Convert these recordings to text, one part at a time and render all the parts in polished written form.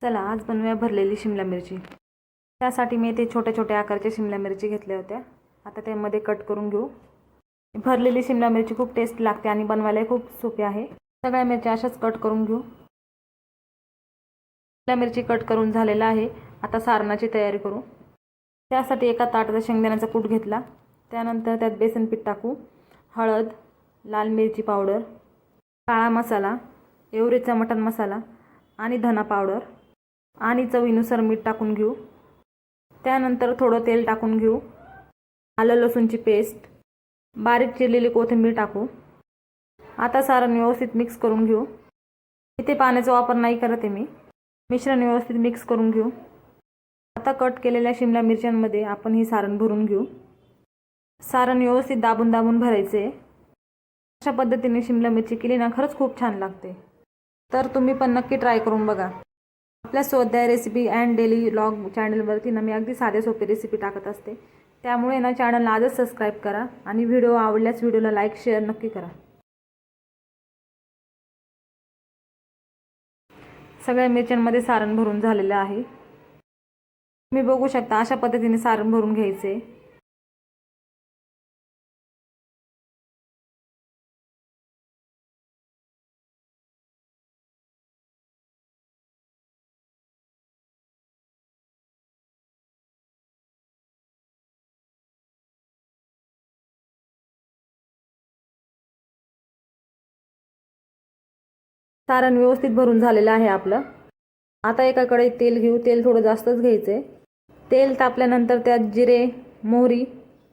चला आज बनवूया भरलेली शिमला मिरची। त्यासाठी मी इथे छोट्या छोट्या आकाराच्या शिमला मिरची घेतल्या होत्या। आता त्यामध्ये कट करून घेऊ। भरलेली शिमला मिरची खूप टेस्ट लागते आणि बनवायला खूप सोपी आहे। सगळ्या मिरच्या अशाच कट करून घेऊ। शिमला मिरची कट करून झालेला आहे। आता सारणाची तयारी करू। त्यासाठी एका ताटात शेंगदाण्याचा कूट घेतला। त्यानंतर त्यात बेसन पीठ टाकू, हळद, लाल मिरची पावडर, काळा मसाला, एव्हरेजचा मटण मसाला आणि धना पावडर आणि चवीनुसार मीठ टाकून घेऊ। त्यानंतर थोडं तेल टाकून घेऊ। आलं लसूणची पेस्ट, बारीक चिरलेली कोथिंबीर टाकू। आता सारण व्यवस्थित मिक्स करून घेऊ। इथे पाण्याचा वापर नाही करत आहे मी। मिश्रण व्यवस्थित मिक्स करून घेऊ। आता कट केलेल्या शिमला मिरच्यांमध्ये आपण हे सारण भरून घेऊ। सारण व्यवस्थित दाबून दाबून भरायचे। अशा पद्धतीने शिमला मिरची केली ना खरंच खूप छान लागते। तर तुम्ही पण नक्की ट्राय करून बघा। आपल्या स्वाध्याय रेसिपी अँड डेली व्लॉग चॅनलवरती ना मी अगदी साधे सोपे रेसिपी टाकत असते। त्यामुळे ना चॅनलला आजच सबस्क्राईब करा आणि व्हिडिओ आवडल्यास व्हिडिओला लाईक शेअर नक्की करा। सगळ्या मिरच्यांमध्ये सारण भरून झालेलं आहे। तुम्ही बघू शकता अशा पद्धतीने सारण भरून घ्यायचे। सारण व्यवस्थित भरून झालेलं आहे आपलं। आता एका कढईत तेल घेऊ। तेल थोडं जास्तच घ्यायचे। तेल तापल्यानंतर त्यात जिरे, मोहरी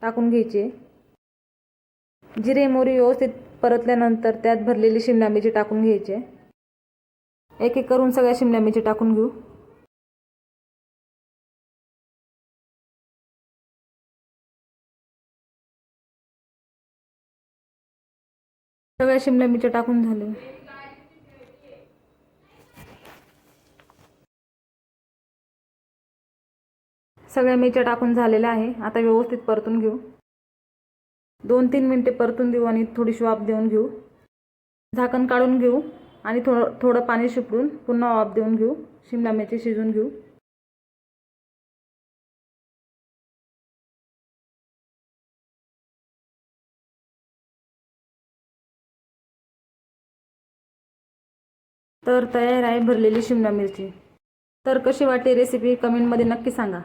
टाकून घ्यायचे। जिरे मोहरी व्यवस्थित परतल्यानंतर त्यात भरलेली शिमला मिरची टाकून घ्यायचे। एक एक करून सगळ्या शिमला मिरची टाकून घेऊ। सगळ्या शिमला मिरच्या टाकून झाले। सगळ्या मिरच्या टाकून झालेल्या आहे। आता व्यवस्थित परतून घेऊ। 2-3 मिनिटे परतून देऊ आणि थोडीशी वाफ देऊन घेऊ। झाकण काढून घेऊ आणि थोडं पाणी शिपडून पुन्हा वाफ देऊन घेऊ। शिमला मिरची शिजवून घेऊ। तर तयार आहे भरलेली शिमला मिरची। तर कशी वाटते रेसिपी कमेंटमध्ये नक्की सांगा।